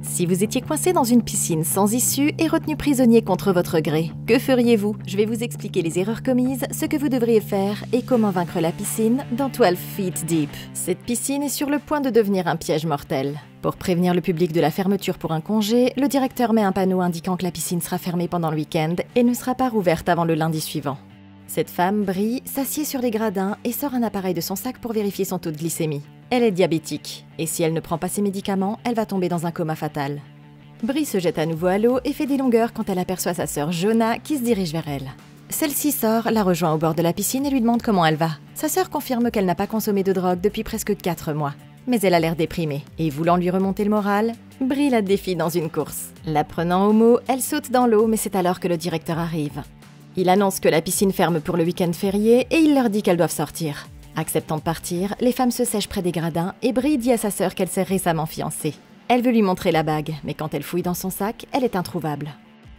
Si vous étiez coincé dans une piscine sans issue et retenu prisonnier contre votre gré, que feriez-vous? Je vais vous expliquer les erreurs commises, ce que vous devriez faire et comment vaincre la piscine dans 12 Feet Deep. Cette piscine est sur le point de devenir un piège mortel. Pour prévenir le public de la fermeture pour un congé, le directeur met un panneau indiquant que la piscine sera fermée pendant le week-end et ne sera pas rouverte avant le lundi suivant. Cette femme, Brie, s'assied sur les gradins et sort un appareil de son sac pour vérifier son taux de glycémie. Elle est diabétique, et si elle ne prend pas ses médicaments, elle va tomber dans un coma fatal. Brie se jette à nouveau à l'eau et fait des longueurs quand elle aperçoit sa sœur Jonah qui se dirige vers elle. Celle-ci sort, la rejoint au bord de la piscine et lui demande comment elle va. Sa sœur confirme qu'elle n'a pas consommé de drogue depuis presque 4 mois. Mais elle a l'air déprimée, et voulant lui remonter le moral, Brie la défie dans une course. La prenant au mot, elle saute dans l'eau, mais c'est alors que le directeur arrive. Il annonce que la piscine ferme pour le week-end férié et il leur dit qu'elles doivent sortir. Acceptant de partir, les femmes se sèchent près des gradins et Brie dit à sa sœur qu'elle s'est récemment fiancée. Elle veut lui montrer la bague, mais quand elle fouille dans son sac, elle est introuvable.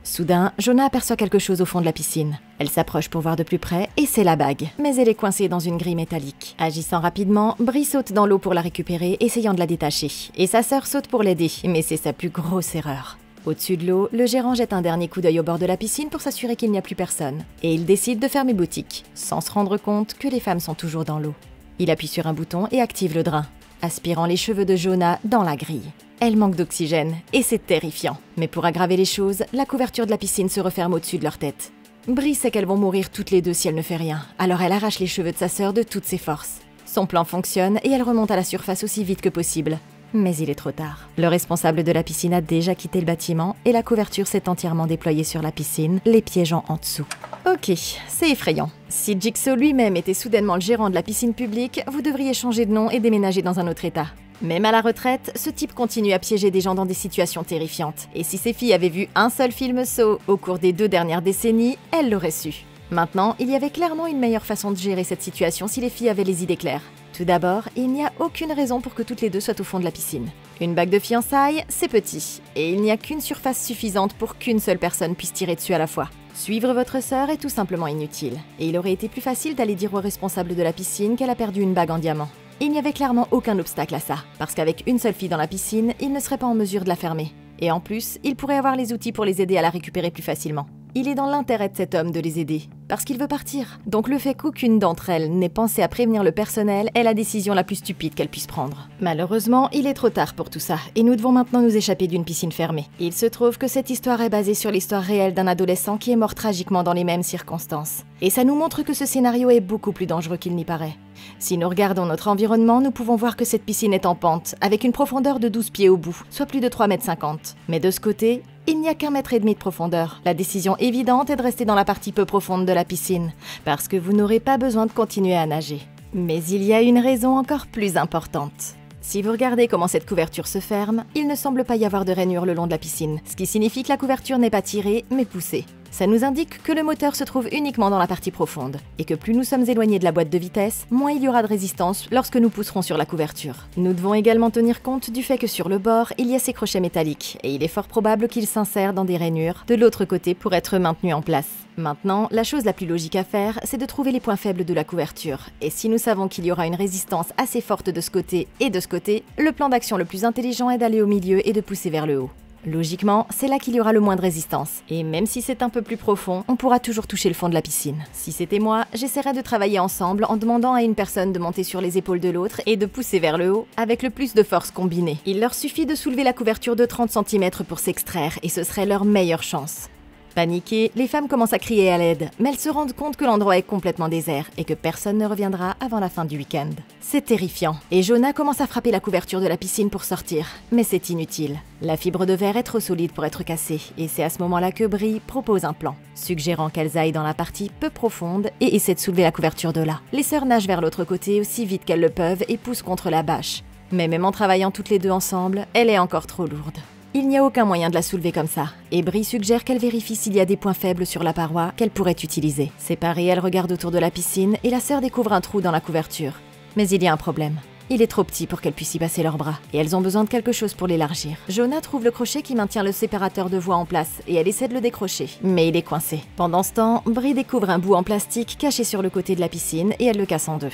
Soudain, Jonah aperçoit quelque chose au fond de la piscine. Elle s'approche pour voir de plus près et c'est la bague, mais elle est coincée dans une grille métallique. Agissant rapidement, Brie saute dans l'eau pour la récupérer, essayant de la détacher. Et sa sœur saute pour l'aider, mais c'est sa plus grosse erreur. Au-dessus de l'eau, le gérant jette un dernier coup d'œil au bord de la piscine pour s'assurer qu'il n'y a plus personne. Et il décide de fermer boutique, sans se rendre compte que les femmes sont toujours dans l'eau. Il appuie sur un bouton et active le drain, aspirant les cheveux de Jonah dans la grille. Elle manque d'oxygène, et c'est terrifiant. Mais pour aggraver les choses, la couverture de la piscine se referme au-dessus de leur tête. Brie sait qu'elles vont mourir toutes les deux si elle ne fait rien, alors elle arrache les cheveux de sa sœur de toutes ses forces. Son plan fonctionne et elle remonte à la surface aussi vite que possible. Mais il est trop tard. Le responsable de la piscine a déjà quitté le bâtiment et la couverture s'est entièrement déployée sur la piscine, les piégeant en dessous. Ok, c'est effrayant. Si Jigsaw lui-même était soudainement le gérant de la piscine publique, vous devriez changer de nom et déménager dans un autre état. Même à la retraite, ce type continue à piéger des gens dans des situations terrifiantes. Et si ces filles avaient vu un seul film Saw au cours des 2 dernières décennies, elles l'auraient su. Maintenant, il y avait clairement une meilleure façon de gérer cette situation si les filles avaient les idées claires. Tout d'abord, il n'y a aucune raison pour que toutes les deux soient au fond de la piscine. Une bague de fiançailles, c'est petit, et il n'y a qu'une surface suffisante pour qu'une seule personne puisse tirer dessus à la fois. Suivre votre sœur est tout simplement inutile, et il aurait été plus facile d'aller dire au responsable de la piscine qu'elle a perdu une bague en diamant. Il n'y avait clairement aucun obstacle à ça, parce qu'avec une seule fille dans la piscine, il ne serait pas en mesure de la fermer. Et en plus, il pourrait avoir les outils pour les aider à la récupérer plus facilement. Il est dans l'intérêt de cet homme de les aider, parce qu'il veut partir. Donc le fait qu'aucune d'entre elles n'ait pensé à prévenir le personnel est la décision la plus stupide qu'elle puisse prendre. Malheureusement, il est trop tard pour tout ça, et nous devons maintenant nous échapper d'une piscine fermée. Il se trouve que cette histoire est basée sur l'histoire réelle d'un adolescent qui est mort tragiquement dans les mêmes circonstances. Et ça nous montre que ce scénario est beaucoup plus dangereux qu'il n'y paraît. Si nous regardons notre environnement, nous pouvons voir que cette piscine est en pente, avec une profondeur de 12 pieds au bout, soit plus de 3,50 m. Mais de ce côté, il n'y a qu'1,5 m de profondeur. La décision évidente est de rester dans la partie peu profonde de la piscine, parce que vous n'aurez pas besoin de continuer à nager. Mais il y a une raison encore plus importante. Si vous regardez comment cette couverture se ferme, il ne semble pas y avoir de rainure le long de la piscine, ce qui signifie que la couverture n'est pas tirée, mais poussée. Ça nous indique que le moteur se trouve uniquement dans la partie profonde, et que plus nous sommes éloignés de la boîte de vitesse, moins il y aura de résistance lorsque nous pousserons sur la couverture. Nous devons également tenir compte du fait que sur le bord, il y a ces crochets métalliques, et il est fort probable qu'ils s'insèrent dans des rainures de l'autre côté pour être maintenus en place. Maintenant, la chose la plus logique à faire, c'est de trouver les points faibles de la couverture. Et si nous savons qu'il y aura une résistance assez forte de ce côté et de ce côté, le plan d'action le plus intelligent est d'aller au milieu et de pousser vers le haut. Logiquement, c'est là qu'il y aura le moins de résistance. Et même si c'est un peu plus profond, on pourra toujours toucher le fond de la piscine. Si c'était moi, j'essaierais de travailler ensemble en demandant à une personne de monter sur les épaules de l'autre et de pousser vers le haut avec le plus de force combinée. Il leur suffit de soulever la couverture de 30 cm pour s'extraire et ce serait leur meilleure chance. Paniquées, les femmes commencent à crier à l'aide, mais elles se rendent compte que l'endroit est complètement désert et que personne ne reviendra avant la fin du week-end. C'est terrifiant, et Jonah commence à frapper la couverture de la piscine pour sortir, mais c'est inutile. La fibre de verre est trop solide pour être cassée, et c'est à ce moment-là que Brie propose un plan, suggérant qu'elles aillent dans la partie peu profonde et essaient de soulever la couverture de là. Les sœurs nagent vers l'autre côté aussi vite qu'elles le peuvent et poussent contre la bâche. Mais même en travaillant toutes les deux ensemble, elle est encore trop lourde. Il n'y a aucun moyen de la soulever comme ça, et Brie suggère qu'elle vérifie s'il y a des points faibles sur la paroi qu'elle pourrait utiliser. Séparée, elle regarde autour de la piscine et la sœur découvre un trou dans la couverture. Mais il y a un problème. Il est trop petit pour qu'elles puissent y passer leurs bras, et elles ont besoin de quelque chose pour l'élargir. Jonah trouve le crochet qui maintient le séparateur de voie en place, et elle essaie de le décrocher, mais il est coincé. Pendant ce temps, Brie découvre un bout en plastique caché sur le côté de la piscine, et elle le casse en deux.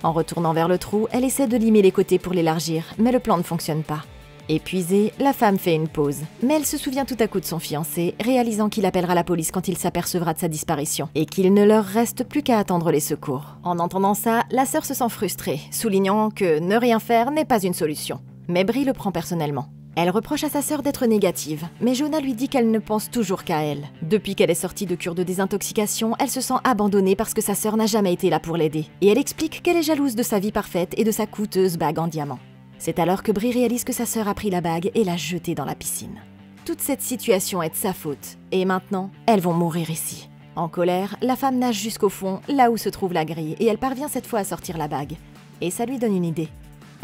En retournant vers le trou, elle essaie de limer les côtés pour l'élargir, mais le plan ne fonctionne pas. Épuisée, la femme fait une pause. Mais elle se souvient tout à coup de son fiancé, réalisant qu'il appellera la police quand il s'apercevra de sa disparition, et qu'il ne leur reste plus qu'à attendre les secours. En entendant ça, la sœur se sent frustrée, soulignant que ne rien faire n'est pas une solution. Mais Brie le prend personnellement. Elle reproche à sa sœur d'être négative, mais Jonah lui dit qu'elle ne pense toujours qu'à elle. Depuis qu'elle est sortie de cure de désintoxication, elle se sent abandonnée parce que sa sœur n'a jamais été là pour l'aider. Et elle explique qu'elle est jalouse de sa vie parfaite et de sa coûteuse bague en diamant. C'est alors que Brie réalise que sa sœur a pris la bague et l'a jetée dans la piscine. Toute cette situation est de sa faute, et maintenant, elles vont mourir ici. En colère, la femme nage jusqu'au fond, là où se trouve la grille, et elle parvient cette fois à sortir la bague. Et ça lui donne une idée.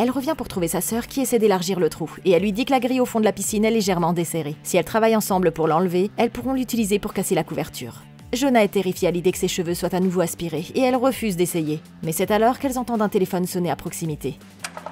Elle revient pour trouver sa sœur qui essaie d'élargir le trou, et elle lui dit que la grille au fond de la piscine est légèrement desserrée. Si elles travaillent ensemble pour l'enlever, elles pourront l'utiliser pour casser la couverture. Jonah est terrifiée à l'idée que ses cheveux soient à nouveau aspirés, et elle refuse d'essayer. Mais c'est alors qu'elles entendent un téléphone sonner à proximité.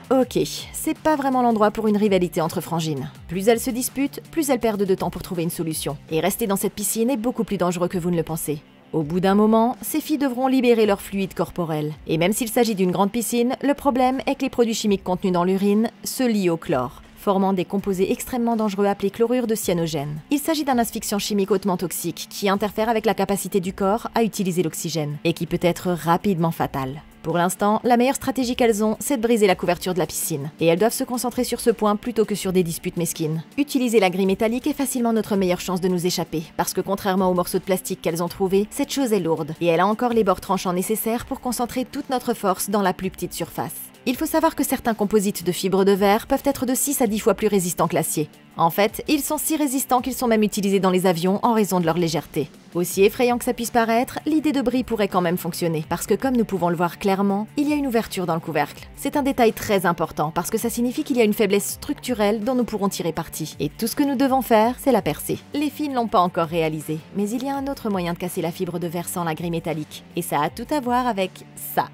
Ok, c'est pas vraiment l'endroit pour une rivalité entre frangines. Plus elles se disputent, plus elles perdent de temps pour trouver une solution. Et rester dans cette piscine est beaucoup plus dangereux que vous ne le pensez. Au bout d'un moment, ces filles devront libérer leur fluide corporel. Et même s'il s'agit d'une grande piscine, le problème est que les produits chimiques contenus dans l'urine se lient au chlore, formant des composés extrêmement dangereux appelés chlorure de cyanogène. Il s'agit d'un asphyxiant chimique hautement toxique qui interfère avec la capacité du corps à utiliser l'oxygène et qui peut être rapidement fatal. Pour l'instant, la meilleure stratégie qu'elles ont, c'est de briser la couverture de la piscine. Et elles doivent se concentrer sur ce point plutôt que sur des disputes mesquines. Utiliser la grille métallique est facilement notre meilleure chance de nous échapper, parce que contrairement aux morceaux de plastique qu'elles ont trouvés, cette chose est lourde, et elle a encore les bords tranchants nécessaires pour concentrer toute notre force dans la plus petite surface. Il faut savoir que certains composites de fibres de verre peuvent être de 6 à 10 fois plus résistants que l'acier. En fait, ils sont si résistants qu'ils sont même utilisés dans les avions en raison de leur légèreté. Aussi effrayant que ça puisse paraître, l'idée de Brie pourrait quand même fonctionner, parce que comme nous pouvons le voir clairement, il y a une ouverture dans le couvercle. C'est un détail très important, parce que ça signifie qu'il y a une faiblesse structurelle dont nous pourrons tirer parti. Et tout ce que nous devons faire, c'est la percer. Les filles ne l'ont pas encore réalisé, mais il y a un autre moyen de casser la fibre de verre sans la grille métallique. Et ça a tout à voir avec ça.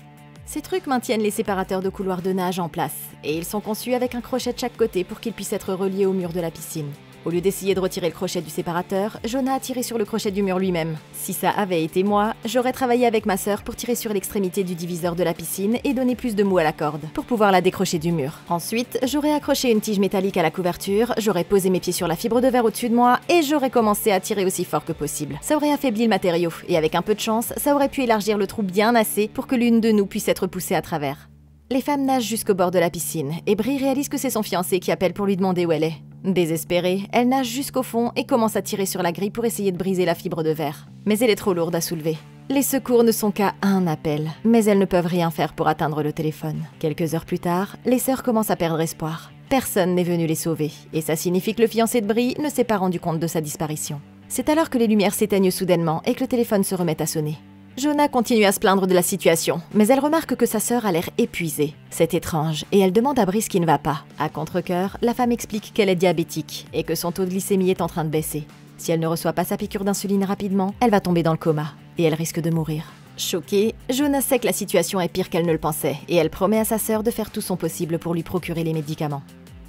Ces trucs maintiennent les séparateurs de couloirs de nage en place, et ils sont conçus avec un crochet de chaque côté pour qu'ils puissent être reliés au mur de la piscine. Au lieu d'essayer de retirer le crochet du séparateur, Jonah a tiré sur le crochet du mur lui-même. Si ça avait été moi, j'aurais travaillé avec ma sœur pour tirer sur l'extrémité du diviseur de la piscine et donner plus de mou à la corde, pour pouvoir la décrocher du mur. Ensuite, j'aurais accroché une tige métallique à la couverture, j'aurais posé mes pieds sur la fibre de verre au-dessus de moi, et j'aurais commencé à tirer aussi fort que possible. Ça aurait affaibli le matériau, et avec un peu de chance, ça aurait pu élargir le trou bien assez pour que l'une de nous puisse être poussée à travers. Les femmes nagent jusqu'au bord de la piscine, et Brie réalise que c'est son fiancé qui appelle pour lui demander où elle est. Désespérée, elle nage jusqu'au fond et commence à tirer sur la grille pour essayer de briser la fibre de verre. Mais elle est trop lourde à soulever. Les secours ne sont qu'à un appel, mais elles ne peuvent rien faire pour atteindre le téléphone. Quelques heures plus tard, les sœurs commencent à perdre espoir. Personne n'est venu les sauver, et ça signifie que le fiancé de Brie ne s'est pas rendu compte de sa disparition. C'est alors que les lumières s'éteignent soudainement et que le téléphone se remet à sonner. Jonah continue à se plaindre de la situation, mais elle remarque que sa sœur a l'air épuisée. C'est étrange, et elle demande à Brie ce qui ne va pas. À contre-cœur, la femme explique qu'elle est diabétique et que son taux de glycémie est en train de baisser. Si elle ne reçoit pas sa piqûre d'insuline rapidement, elle va tomber dans le coma, et elle risque de mourir. Choquée, Jonah sait que la situation est pire qu'elle ne le pensait, et elle promet à sa sœur de faire tout son possible pour lui procurer les médicaments.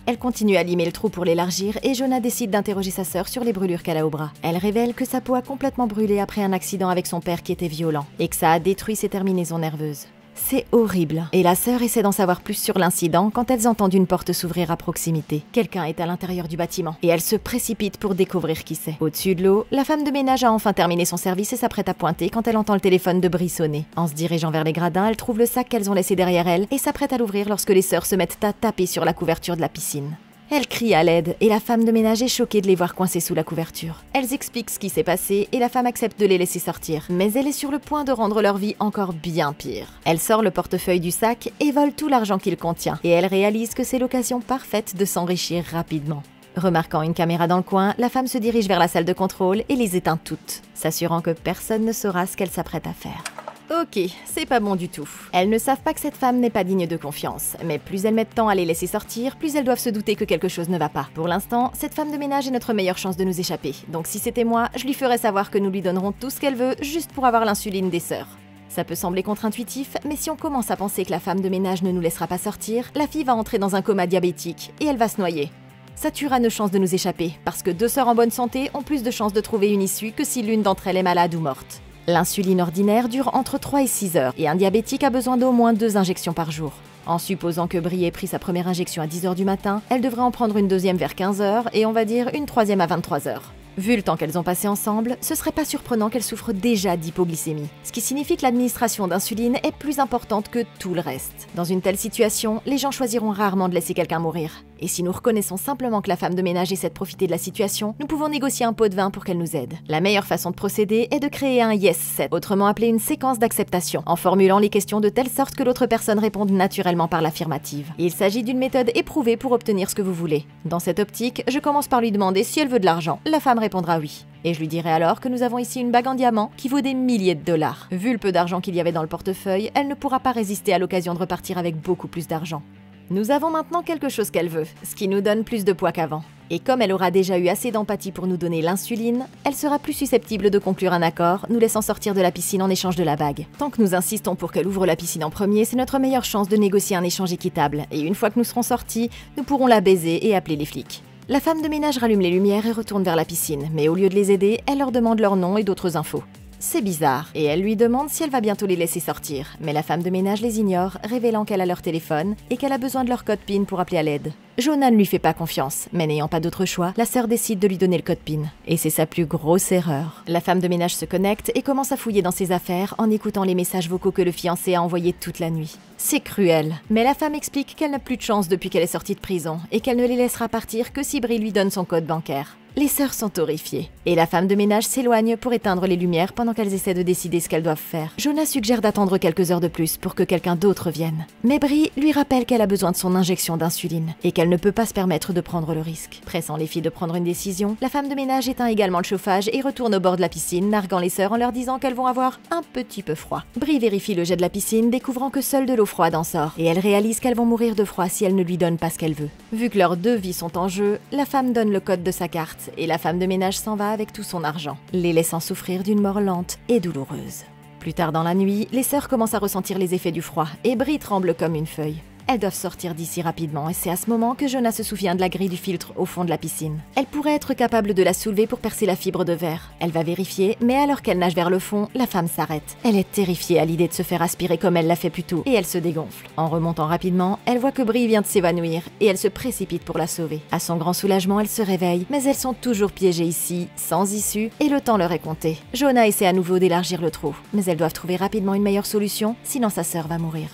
Elle continue à limer le trou pour l'élargir et Jonah décide d'interroger sa sœur sur les brûlures qu'elle a au bras. Elle révèle que sa peau a complètement brûlé après un accident avec son père qui était violent et que ça a détruit ses terminaisons nerveuses. C'est horrible. Et la sœur essaie d'en savoir plus sur l'incident quand elles entendent une porte s'ouvrir à proximité. Quelqu'un est à l'intérieur du bâtiment et elle se précipite pour découvrir qui c'est. Au-dessus de l'eau, la femme de ménage a enfin terminé son service et s'apprête à pointer quand elle entend le téléphone de Brie sonner. En se dirigeant vers les gradins, elle trouve le sac qu'elles ont laissé derrière elle et s'apprête à l'ouvrir lorsque les sœurs se mettent à taper sur la couverture de la piscine. Elle crie à l'aide et la femme de ménage est choquée de les voir coincés sous la couverture. Elles expliquent ce qui s'est passé et la femme accepte de les laisser sortir. Mais elle est sur le point de rendre leur vie encore bien pire. Elle sort le portefeuille du sac et vole tout l'argent qu'il contient. Et elle réalise que c'est l'occasion parfaite de s'enrichir rapidement. Remarquant une caméra dans le coin, la femme se dirige vers la salle de contrôle et les éteint toutes, s'assurant que personne ne saura ce qu'elle s'apprête à faire. Ok, c'est pas bon du tout. Elles ne savent pas que cette femme n'est pas digne de confiance, mais plus elles mettent de temps à les laisser sortir, plus elles doivent se douter que quelque chose ne va pas. Pour l'instant, cette femme de ménage est notre meilleure chance de nous échapper, donc si c'était moi, je lui ferais savoir que nous lui donnerons tout ce qu'elle veut juste pour avoir l'insuline des sœurs. Ça peut sembler contre-intuitif, mais si on commence à penser que la femme de ménage ne nous laissera pas sortir, la fille va entrer dans un coma diabétique et elle va se noyer. Ça tuera nos chances de nous échapper, parce que deux sœurs en bonne santé ont plus de chances de trouver une issue que si l'une d'entre elles est malade ou morte. L'insuline ordinaire dure entre 3 et 6 heures et un diabétique a besoin d'au moins 2 injections par jour. En supposant que Brie ait pris sa première injection à 10 h du matin, elle devrait en prendre une deuxième vers 15 h et on va dire une troisième à 23 h. Vu le temps qu'elles ont passé ensemble, ce serait pas surprenant qu'elles souffrent déjà d'hypoglycémie, ce qui signifie que l'administration d'insuline est plus importante que tout le reste. Dans une telle situation, les gens choisiront rarement de laisser quelqu'un mourir. Et si nous reconnaissons simplement que la femme de ménage essaie de profiter de la situation, nous pouvons négocier un pot de vin pour qu'elle nous aide. La meilleure façon de procéder est de créer un yes set, autrement appelé une séquence d'acceptation, en formulant les questions de telle sorte que l'autre personne réponde naturellement par l'affirmative. Il s'agit d'une méthode éprouvée pour obtenir ce que vous voulez. Dans cette optique, je commence par lui demander si elle veut de l'argent. La femme répondra oui. Et je lui dirai alors que nous avons ici une bague en diamant qui vaut des milliers de dollars. Vu le peu d'argent qu'il y avait dans le portefeuille, elle ne pourra pas résister à l'occasion de repartir avec beaucoup plus d'argent. Nous avons maintenant quelque chose qu'elle veut, ce qui nous donne plus de poids qu'avant. Et comme elle aura déjà eu assez d'empathie pour nous donner l'insuline, elle sera plus susceptible de conclure un accord, nous laissant sortir de la piscine en échange de la bague. Tant que nous insistons pour qu'elle ouvre la piscine en premier, c'est notre meilleure chance de négocier un échange équitable. Et une fois que nous serons sortis, nous pourrons la baiser et appeler les flics. La femme de ménage rallume les lumières et retourne vers la piscine, mais au lieu de les aider, elle leur demande leur nom et d'autres infos. C'est bizarre, et elle lui demande si elle va bientôt les laisser sortir, mais la femme de ménage les ignore, révélant qu'elle a leur téléphone et qu'elle a besoin de leur code PIN pour appeler à l'aide. Jonah ne lui fait pas confiance, mais n'ayant pas d'autre choix, la sœur décide de lui donner le code PIN. Et c'est sa plus grosse erreur. La femme de ménage se connecte et commence à fouiller dans ses affaires en écoutant les messages vocaux que le fiancé a envoyés toute la nuit. C'est cruel, mais la femme explique qu'elle n'a plus de chance depuis qu'elle est sortie de prison et qu'elle ne les laissera partir que si Brie lui donne son code bancaire. Les sœurs sont horrifiées, et la femme de ménage s'éloigne pour éteindre les lumières pendant qu'elles essaient de décider ce qu'elles doivent faire. Jonah suggère d'attendre quelques heures de plus pour que quelqu'un d'autre vienne. Mais Brie lui rappelle qu'elle a besoin de son injection d'insuline, et qu'elle ne peut pas se permettre de prendre le risque. Pressant les filles de prendre une décision, la femme de ménage éteint également le chauffage et retourne au bord de la piscine, narguant les sœurs en leur disant qu'elles vont avoir un petit peu froid. Brie vérifie le jet de la piscine, découvrant que seule de l'eau froide en sort, et elle réalise qu'elles vont mourir de froid si elle ne lui donne pas ce qu'elle veut. Vu que leurs deux vies sont en jeu, la femme donne le code de sa carte, et la femme de ménage s'en va avec tout son argent, les laissant souffrir d'une mort lente et douloureuse. Plus tard dans la nuit, les sœurs commencent à ressentir les effets du froid, et Brie tremble comme une feuille. Elles doivent sortir d'ici rapidement et c'est à ce moment que Jonah se souvient de la grille du filtre au fond de la piscine. Elle pourrait être capable de la soulever pour percer la fibre de verre. Elle va vérifier, mais alors qu'elle nage vers le fond, la femme s'arrête. Elle est terrifiée à l'idée de se faire aspirer comme elle l'a fait plus tôt et elle se dégonfle. En remontant rapidement, elle voit que Brie vient de s'évanouir et elle se précipite pour la sauver. À son grand soulagement, elle se réveille, mais elles sont toujours piégées ici, sans issue, et le temps leur est compté. Jonah essaie à nouveau d'élargir le trou, mais elles doivent trouver rapidement une meilleure solution, sinon sa sœur va mourir.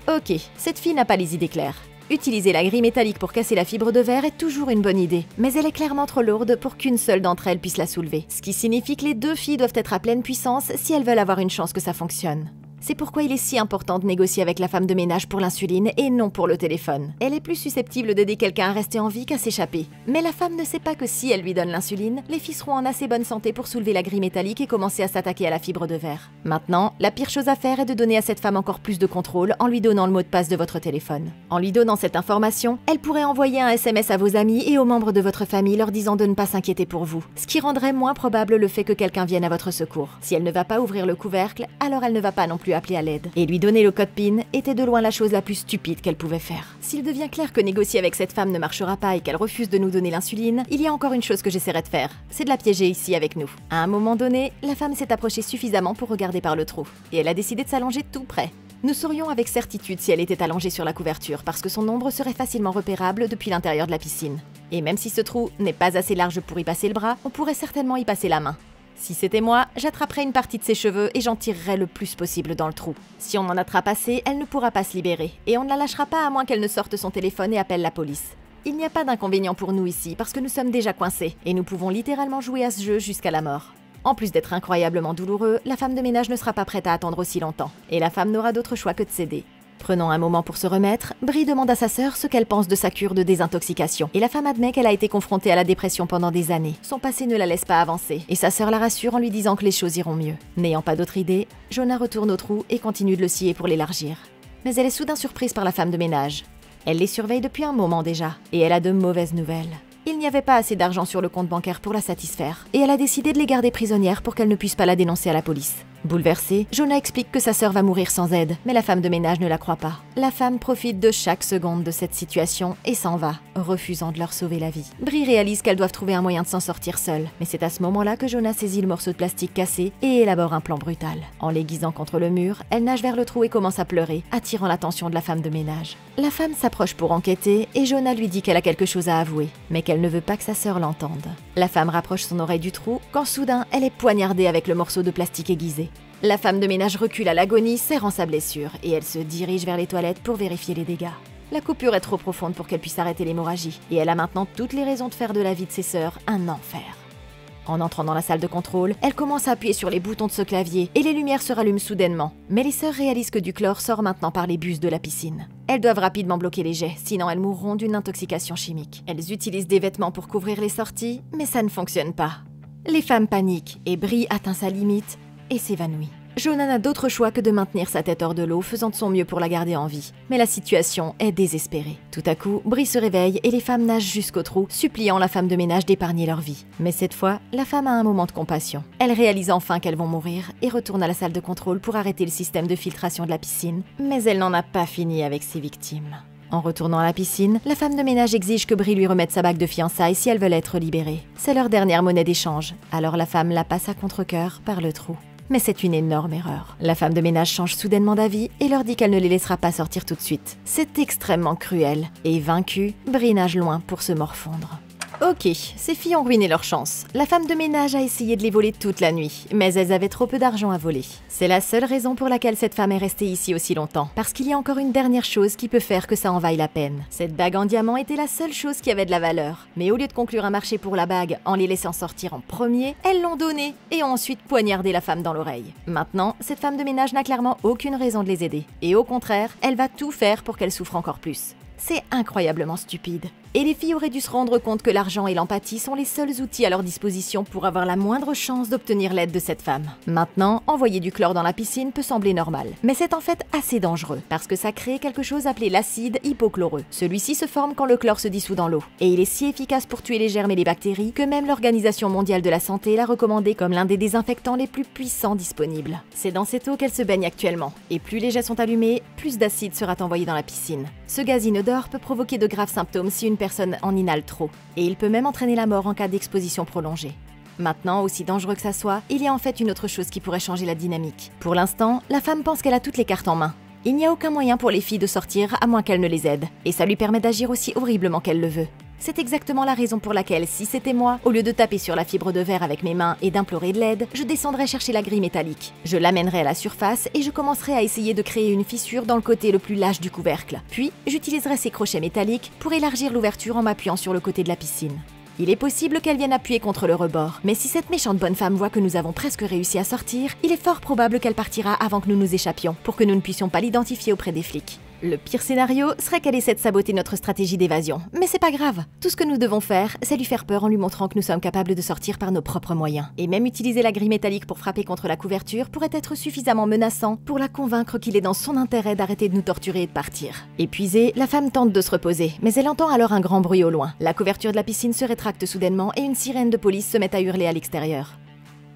Ok, cette fille n'a pas les idées claires. Utiliser la grille métallique pour casser la fibre de verre est toujours une bonne idée, mais elle est clairement trop lourde pour qu'une seule d'entre elles puisse la soulever. Ce qui signifie que les deux filles doivent être à pleine puissance si elles veulent avoir une chance que ça fonctionne. C'est pourquoi il est si important de négocier avec la femme de ménage pour l'insuline et non pour le téléphone. Elle est plus susceptible d'aider quelqu'un à rester en vie qu'à s'échapper. Mais la femme ne sait pas que si elle lui donne l'insuline, les filles seront en assez bonne santé pour soulever la grille métallique et commencer à s'attaquer à la fibre de verre. Maintenant, la pire chose à faire est de donner à cette femme encore plus de contrôle en lui donnant le mot de passe de votre téléphone. En lui donnant cette information, elle pourrait envoyer un SMS à vos amis et aux membres de votre famille leur disant de ne pas s'inquiéter pour vous, ce qui rendrait moins probable le fait que quelqu'un vienne à votre secours. Si elle ne va pas ouvrir le couvercle, alors elle ne va pas non plus appeler à l'aide. Et lui donner le code PIN était de loin la chose la plus stupide qu'elle pouvait faire. S'il devient clair que négocier avec cette femme ne marchera pas et qu'elle refuse de nous donner l'insuline, il y a encore une chose que j'essaierai de faire, c'est de la piéger ici avec nous. À un moment donné, la femme s'est approchée suffisamment pour regarder par le trou, et elle a décidé de s'allonger tout près. Nous saurions avec certitude si elle était allongée sur la couverture parce que son ombre serait facilement repérable depuis l'intérieur de la piscine. Et même si ce trou n'est pas assez large pour y passer le bras, on pourrait certainement y passer la main. Si c'était moi, j'attraperais une partie de ses cheveux et j'en tirerais le plus possible dans le trou. Si on en attrape assez, elle ne pourra pas se libérer, et on ne la lâchera pas à moins qu'elle ne sorte son téléphone et appelle la police. Il n'y a pas d'inconvénient pour nous ici parce que nous sommes déjà coincés, et nous pouvons littéralement jouer à ce jeu jusqu'à la mort. En plus d'être incroyablement douloureux, la femme de ménage ne sera pas prête à attendre aussi longtemps, et la femme n'aura d'autre choix que de céder. Prenant un moment pour se remettre, Brie demande à sa sœur ce qu'elle pense de sa cure de désintoxication. Et la femme admet qu'elle a été confrontée à la dépression pendant des années. Son passé ne la laisse pas avancer, et sa sœur la rassure en lui disant que les choses iront mieux. N'ayant pas d'autre idée, Jonah retourne au trou et continue de le scier pour l'élargir. Mais elle est soudain surprise par la femme de ménage. Elle les surveille depuis un moment déjà, et elle a de mauvaises nouvelles. Il n'y avait pas assez d'argent sur le compte bancaire pour la satisfaire, et elle a décidé de les garder prisonnières pour qu'elle ne puisse pas la dénoncer à la police. Bouleversée, Jonah explique que sa sœur va mourir sans aide, mais la femme de ménage ne la croit pas. La femme profite de chaque seconde de cette situation et s'en va, refusant de leur sauver la vie. Brie réalise qu'elles doivent trouver un moyen de s'en sortir seule, mais c'est à ce moment-là que Jonah saisit le morceau de plastique cassé et élabore un plan brutal. En l'aiguisant contre le mur, elle nage vers le trou et commence à pleurer, attirant l'attention de la femme de ménage. La femme s'approche pour enquêter et Jonah lui dit qu'elle a quelque chose à avouer, mais qu'elle ne veut pas que sa sœur l'entende. La femme rapproche son oreille du trou quand soudain elle est poignardée avec le morceau de plastique aiguisé. La femme de ménage recule à l'agonie, serrant sa blessure, et elle se dirige vers les toilettes pour vérifier les dégâts. La coupure est trop profonde pour qu'elle puisse arrêter l'hémorragie, et elle a maintenant toutes les raisons de faire de la vie de ses sœurs un enfer. En entrant dans la salle de contrôle, elle commence à appuyer sur les boutons de ce clavier, et les lumières se rallument soudainement. Mais les sœurs réalisent que du chlore sort maintenant par les buses de la piscine. Elles doivent rapidement bloquer les jets, sinon elles mourront d'une intoxication chimique. Elles utilisent des vêtements pour couvrir les sorties, mais ça ne fonctionne pas. Les femmes paniquent, et Brie atteint sa limite et s'évanouit. Jonah n'a d'autre choix que de maintenir sa tête hors de l'eau, faisant de son mieux pour la garder en vie. Mais la situation est désespérée. Tout à coup, Brie se réveille et les femmes nagent jusqu'au trou, suppliant la femme de ménage d'épargner leur vie. Mais cette fois, la femme a un moment de compassion. Elle réalise enfin qu'elles vont mourir et retourne à la salle de contrôle pour arrêter le système de filtration de la piscine. Mais elle n'en a pas fini avec ses victimes. En retournant à la piscine, la femme de ménage exige que Brie lui remette sa bague de fiançailles si elles veulent être libérées. C'est leur dernière monnaie d'échange, alors la femme la passe à contre-cœur par le trou. Mais c'est une énorme erreur. La femme de ménage change soudainement d'avis et leur dit qu'elle ne les laissera pas sortir tout de suite. C'est extrêmement cruel. Et vaincue, Brie nage loin pour se morfondre. Ok, ces filles ont ruiné leur chance. La femme de ménage a essayé de les voler toute la nuit, mais elles avaient trop peu d'argent à voler. C'est la seule raison pour laquelle cette femme est restée ici aussi longtemps, parce qu'il y a encore une dernière chose qui peut faire que ça en vaille la peine. Cette bague en diamant était la seule chose qui avait de la valeur, mais au lieu de conclure un marché pour la bague en les laissant sortir en premier, elles l'ont donnée et ont ensuite poignardé la femme dans l'oreille. Maintenant, cette femme de ménage n'a clairement aucune raison de les aider, et au contraire, elle va tout faire pour qu'elles souffrent encore plus. C'est incroyablement stupide. Et les filles auraient dû se rendre compte que l'argent et l'empathie sont les seuls outils à leur disposition pour avoir la moindre chance d'obtenir l'aide de cette femme. Maintenant, envoyer du chlore dans la piscine peut sembler normal, mais c'est en fait assez dangereux, parce que ça crée quelque chose appelé l'acide hypochloreux. Celui-ci se forme quand le chlore se dissout dans l'eau, et il est si efficace pour tuer les germes et les bactéries que même l'Organisation mondiale de la santé l'a recommandé comme l'un des désinfectants les plus puissants disponibles. C'est dans cette eau qu'elle se baigne actuellement, et plus les jets sont allumés, plus d'acide sera envoyé dans la piscine. Ce gaz inodore peut provoquer de graves symptômes si une personne en inhale trop, et il peut même entraîner la mort en cas d'exposition prolongée. Maintenant, aussi dangereux que ça soit, il y a en fait une autre chose qui pourrait changer la dynamique. Pour l'instant, la femme pense qu'elle a toutes les cartes en main. Il n'y a aucun moyen pour les filles de sortir à moins qu'elle ne les aide, et ça lui permet d'agir aussi horriblement qu'elle le veut. C'est exactement la raison pour laquelle, si c'était moi, au lieu de taper sur la fibre de verre avec mes mains et d'implorer de l'aide, je descendrais chercher la grille métallique. Je l'amènerais à la surface et je commencerais à essayer de créer une fissure dans le côté le plus lâche du couvercle. Puis, j'utiliserais ces crochets métalliques pour élargir l'ouverture en m'appuyant sur le côté de la piscine. Il est possible qu'elle vienne appuyer contre le rebord, mais si cette méchante bonne femme voit que nous avons presque réussi à sortir, il est fort probable qu'elle partira avant que nous nous échappions, pour que nous ne puissions pas l'identifier auprès des flics. Le pire scénario serait qu'elle essaie de saboter notre stratégie d'évasion, mais c'est pas grave. Tout ce que nous devons faire, c'est lui faire peur en lui montrant que nous sommes capables de sortir par nos propres moyens. Et même utiliser la grille métallique pour frapper contre la couverture pourrait être suffisamment menaçant pour la convaincre qu'il est dans son intérêt d'arrêter de nous torturer et de partir. Épuisée, la femme tente de se reposer, mais elle entend alors un grand bruit au loin. La couverture de la piscine se rétracte soudainement et une sirène de police se met à hurler à l'extérieur.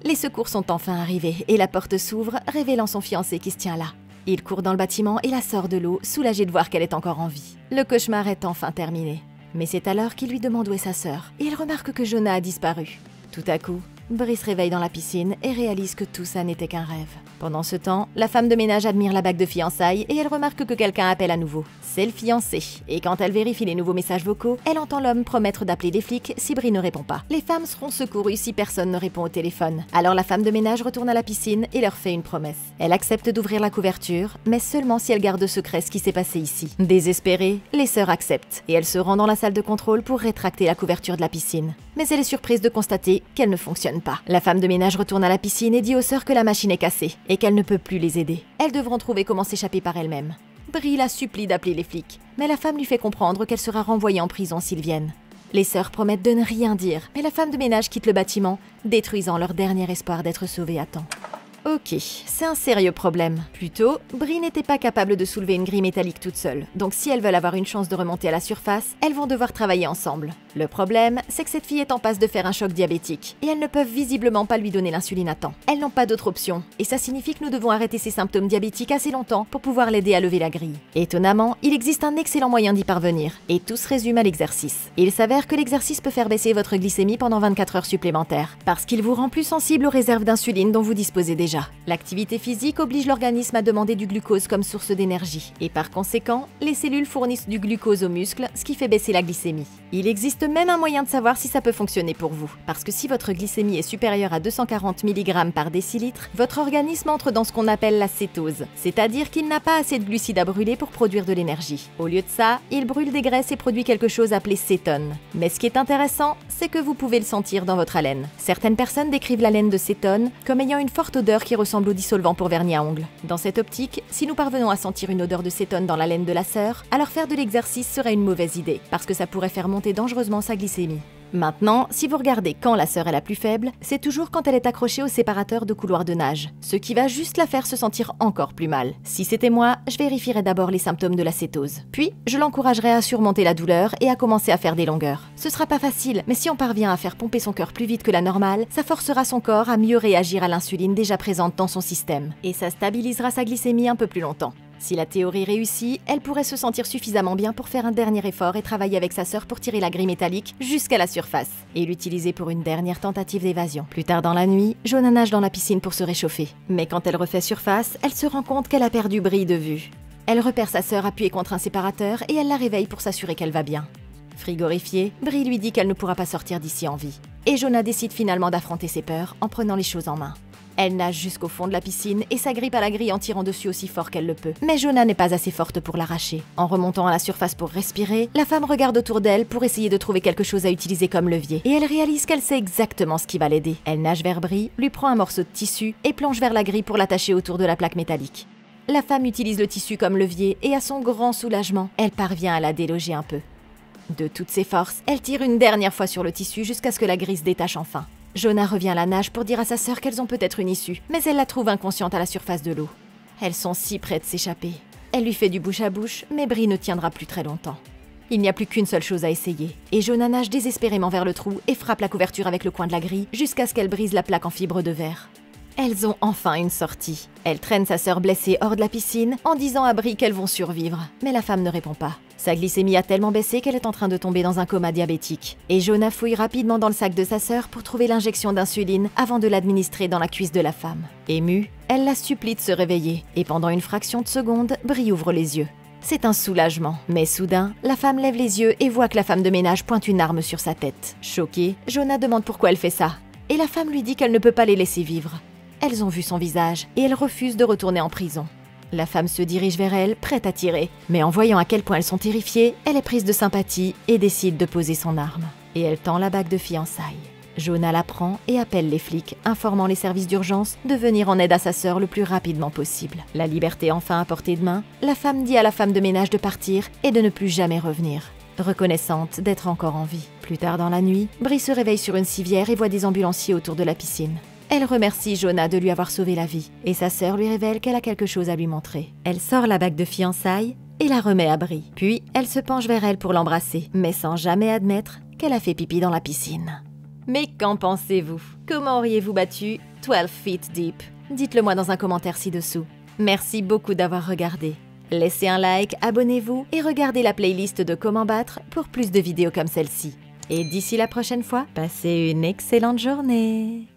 Les secours sont enfin arrivés et la porte s'ouvre, révélant son fiancé qui se tient là. Il court dans le bâtiment et la sort de l'eau, soulagé de voir qu'elle est encore en vie. Le cauchemar est enfin terminé. Mais c'est alors qu'il lui demande où est sa sœur, et il remarque que Jonah a disparu. Tout à coup, Brie se réveille dans la piscine et réalise que tout ça n'était qu'un rêve. Pendant ce temps, la femme de ménage admire la bague de fiançailles et elle remarque que quelqu'un appelle à nouveau. C'est le fiancé, et quand elle vérifie les nouveaux messages vocaux, elle entend l'homme promettre d'appeler les flics si Brie ne répond pas. Les femmes seront secourues si personne ne répond au téléphone. Alors la femme de ménage retourne à la piscine et leur fait une promesse. Elle accepte d'ouvrir la couverture, mais seulement si elle garde secret ce qui s'est passé ici. Désespérées, les sœurs acceptent, et elles se rendent dans la salle de contrôle pour rétracter la couverture de la piscine. Mais elle est surprise de constater qu'elle ne fonctionne pas. La femme de ménage retourne à la piscine et dit aux sœurs que la machine est cassée, et qu'elle ne peut plus les aider. Elles devront trouver comment s'échapper par elles-mêmes. Brie la supplie d'appeler les flics, mais la femme lui fait comprendre qu'elle sera renvoyée en prison s'ils viennent. Les sœurs promettent de ne rien dire, mais la femme de ménage quitte le bâtiment, détruisant leur dernier espoir d'être sauvée à temps. Ok, c'est un sérieux problème. Plutôt, Brie n'était pas capable de soulever une grille métallique toute seule, donc si elles veulent avoir une chance de remonter à la surface, elles vont devoir travailler ensemble. Le problème, c'est que cette fille est en passe de faire un choc diabétique, et elles ne peuvent visiblement pas lui donner l'insuline à temps. Elles n'ont pas d'autre option, et ça signifie que nous devons arrêter ses symptômes diabétiques assez longtemps pour pouvoir l'aider à lever la grille. Étonnamment, il existe un excellent moyen d'y parvenir, et tout se résume à l'exercice. Il s'avère que l'exercice peut faire baisser votre glycémie pendant 24 heures supplémentaires, parce qu'il vous rend plus sensible aux réserves d'insuline dont vous disposez déjà. L'activité physique oblige l'organisme à demander du glucose comme source d'énergie, et par conséquent, les cellules fournissent du glucose aux muscles, ce qui fait baisser la glycémie. Il existe même un moyen de savoir si ça peut fonctionner pour vous, parce que si votre glycémie est supérieure à 240 mg par décilitre, votre organisme entre dans ce qu'on appelle la cétose, c'est-à-dire qu'il n'a pas assez de glucides à brûler pour produire de l'énergie. Au lieu de ça, il brûle des graisses et produit quelque chose appelé cétone. Mais ce qui est intéressant, c'est que vous pouvez le sentir dans votre haleine. Certaines personnes décrivent l'haleine de cétone comme ayant une forte odeur qui ressemble au dissolvant pour vernis à ongles. Dans cette optique, si nous parvenons à sentir une odeur de cétone dans la laine de la sœur, alors faire de l'exercice serait une mauvaise idée, parce que ça pourrait faire monter dangereusement sa glycémie. Maintenant, si vous regardez quand la sœur est la plus faible, c'est toujours quand elle est accrochée au séparateur de couloir de nage, ce qui va juste la faire se sentir encore plus mal. Si c'était moi, je vérifierais d'abord les symptômes de la cétose. Puis, je l'encouragerais à surmonter la douleur et à commencer à faire des longueurs. Ce sera pas facile, mais si on parvient à faire pomper son cœur plus vite que la normale, ça forcera son corps à mieux réagir à l'insuline déjà présente dans son système. Et ça stabilisera sa glycémie un peu plus longtemps. Si la théorie réussit, elle pourrait se sentir suffisamment bien pour faire un dernier effort et travailler avec sa sœur pour tirer la grille métallique jusqu'à la surface et l'utiliser pour une dernière tentative d'évasion. Plus tard dans la nuit, Jonah nage dans la piscine pour se réchauffer. Mais quand elle refait surface, elle se rend compte qu'elle a perdu Brie de vue. Elle repère sa sœur appuyée contre un séparateur et elle la réveille pour s'assurer qu'elle va bien. Frigorifiée, Brie lui dit qu'elle ne pourra pas sortir d'ici en vie. Et Jonah décide finalement d'affronter ses peurs en prenant les choses en main. Elle nage jusqu'au fond de la piscine et s'agrippe à la grille en tirant dessus aussi fort qu'elle le peut. Mais Jonah n'est pas assez forte pour l'arracher. En remontant à la surface pour respirer, la femme regarde autour d'elle pour essayer de trouver quelque chose à utiliser comme levier. Et elle réalise qu'elle sait exactement ce qui va l'aider. Elle nage vers Brie, lui prend un morceau de tissu et plonge vers la grille pour l'attacher autour de la plaque métallique. La femme utilise le tissu comme levier et à son grand soulagement, elle parvient à la déloger un peu. De toutes ses forces, elle tire une dernière fois sur le tissu jusqu'à ce que la grille se détache enfin. Jonah revient à la nage pour dire à sa sœur qu'elles ont peut-être une issue, mais elle la trouve inconsciente à la surface de l'eau. Elles sont si près de s'échapper. Elle lui fait du bouche à bouche, mais Brie ne tiendra plus très longtemps. Il n'y a plus qu'une seule chose à essayer, et Jonah nage désespérément vers le trou et frappe la couverture avec le coin de la grille jusqu'à ce qu'elle brise la plaque en fibre de verre. Elles ont enfin une sortie. Elle traîne sa sœur blessée hors de la piscine en disant à Brie qu'elles vont survivre, mais la femme ne répond pas. Sa glycémie a tellement baissé qu'elle est en train de tomber dans un coma diabétique. Et Jonah fouille rapidement dans le sac de sa sœur pour trouver l'injection d'insuline avant de l'administrer dans la cuisse de la femme. Émue, elle la supplie de se réveiller, et pendant une fraction de seconde, Brie ouvre les yeux. C'est un soulagement, mais soudain, la femme lève les yeux et voit que la femme de ménage pointe une arme sur sa tête. Choquée, Jonah demande pourquoi elle fait ça, et la femme lui dit qu'elle ne peut pas les laisser vivre. Elles ont vu son visage, et elle refuse de retourner en prison. La femme se dirige vers elle, prête à tirer. Mais en voyant à quel point elles sont terrifiées, elle est prise de sympathie et décide de poser son arme. Et elle tend la bague de fiançailles. Jonah la prend et appelle les flics, informant les services d'urgence de venir en aide à sa sœur le plus rapidement possible. La liberté enfin à portée de main, la femme dit à la femme de ménage de partir et de ne plus jamais revenir, reconnaissante d'être encore en vie. Plus tard dans la nuit, Brie se réveille sur une civière et voit des ambulanciers autour de la piscine. Elle remercie Jonah de lui avoir sauvé la vie, et sa sœur lui révèle qu'elle a quelque chose à lui montrer. Elle sort la bague de fiançailles et la remet à Brie. Puis, elle se penche vers elle pour l'embrasser, mais sans jamais admettre qu'elle a fait pipi dans la piscine. Mais qu'en pensez-vous? Comment auriez-vous battu 12 Feet Deep? Dites-le moi dans un commentaire ci-dessous. Merci beaucoup d'avoir regardé. Laissez un like, abonnez-vous et regardez la playlist de Comment battre pour plus de vidéos comme celle-ci. Et d'ici la prochaine fois, passez une excellente journée.